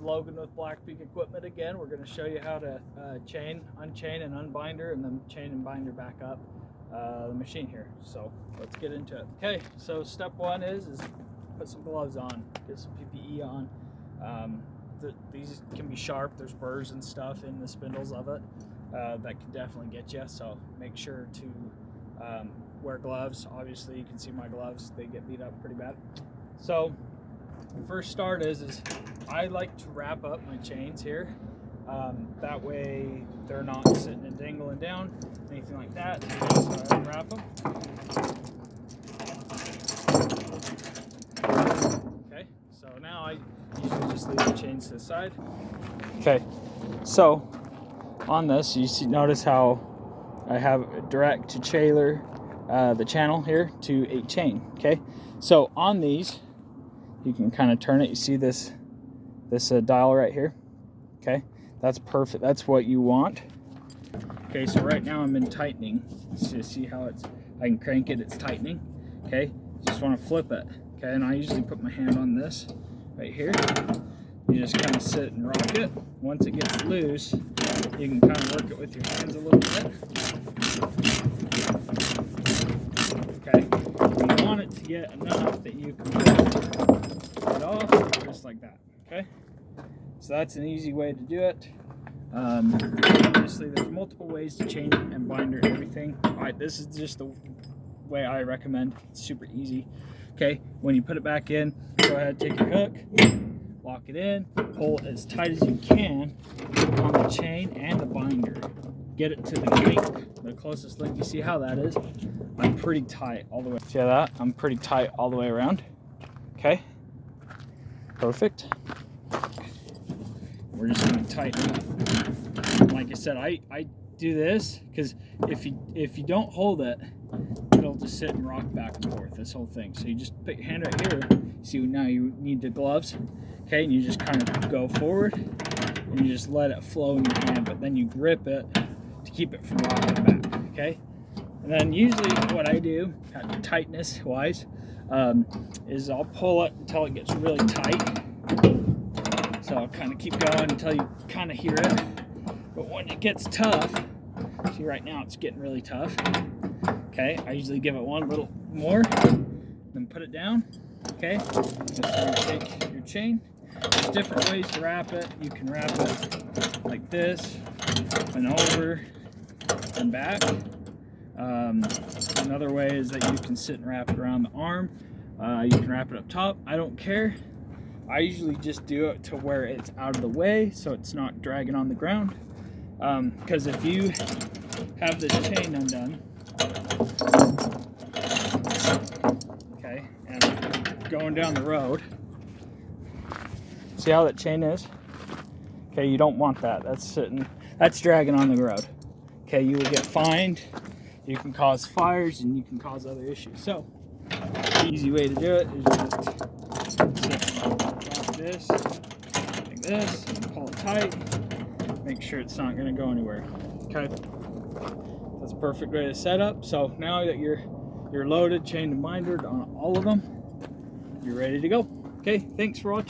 Logan with Black Peak Equipment again. We're going to show you how to unchain and unbinder, and then chain and binder back up the machine here. So let's get into it. Okay, so step one is put some gloves on, get some PPE on. These can be sharp. There's burrs and stuff in the spindles of it that can definitely get you. So make sure to wear gloves. Obviously, you can see my gloves; they get beat up pretty bad. So the first start is I like to wrap up my chains here. That way they're not sitting and dangling down, anything like that. So I unwrap them. Okay, so now I usually just leave the chains to the side. Okay, so on this, notice how I have direct to trailer the channel here to a chain. Okay, so on these, you can kind of turn it. You see this dial right here. Okay, that's perfect. That's what you want. Okay, so right now I'm in tightening. So see how I can crank it, it's tightening. Okay, just want to flip it. Okay, and I usually put my hand on this right here. You just kind of sit and rock it. Once it gets loose, you can kind of work it with your hands a little bit. Okay, you want it to get enough that you can pull it off just like that. Okay, so that's an easy way to do it. Obviously, there's multiple ways to chain and binder everything. This is just the way I recommend. It's super easy. Okay, when you put it back in, go ahead, take your hook, lock it in, pull as tight as you can on the chain and the binder. Get it to the link, the closest link. You see how that is? I'm pretty tight all the way. See that? I'm pretty tight all the way around. Okay, perfect. We're just going to tighten it. Like I said, I do this because if you don't hold it, it'll just sit and rock back and forth, this whole thing. So you just put your hand right here. See, now you need the gloves. Okay, and you just kind of go forward and you just let it flow in your hand, but then you grip it to keep it from rocking back. Okay, and then usually what I do, tightness wise, is I'll pull it until it gets really tight. So I'll kind of keep going until you kind of hear it. But when it gets tough, see right now it's getting really tough. Okay, I usually give it one little more, then put it down. Okay, just take your chain. There's different ways to wrap it. You can wrap it like this, and over, and back. Another way is that you can sit and wrap it around the arm. You can wrap it up top. I don't care. I usually just do it to where it's out of the way so it's not dragging on the ground. Because if you have the chain undone, okay, and going down the road, see how that chain is? Okay, you don't want that. That's dragging on the road. Okay, you will get fined, you can cause fires, and you can cause other issues. So, the easy way to do it is just sit this, like this, pull it tight, make sure it's not going to go anywhere. Okay, that's a perfect way to set up. So now that you're loaded, chained and bindered on all of them, you're ready to go. Okay, thanks for watching.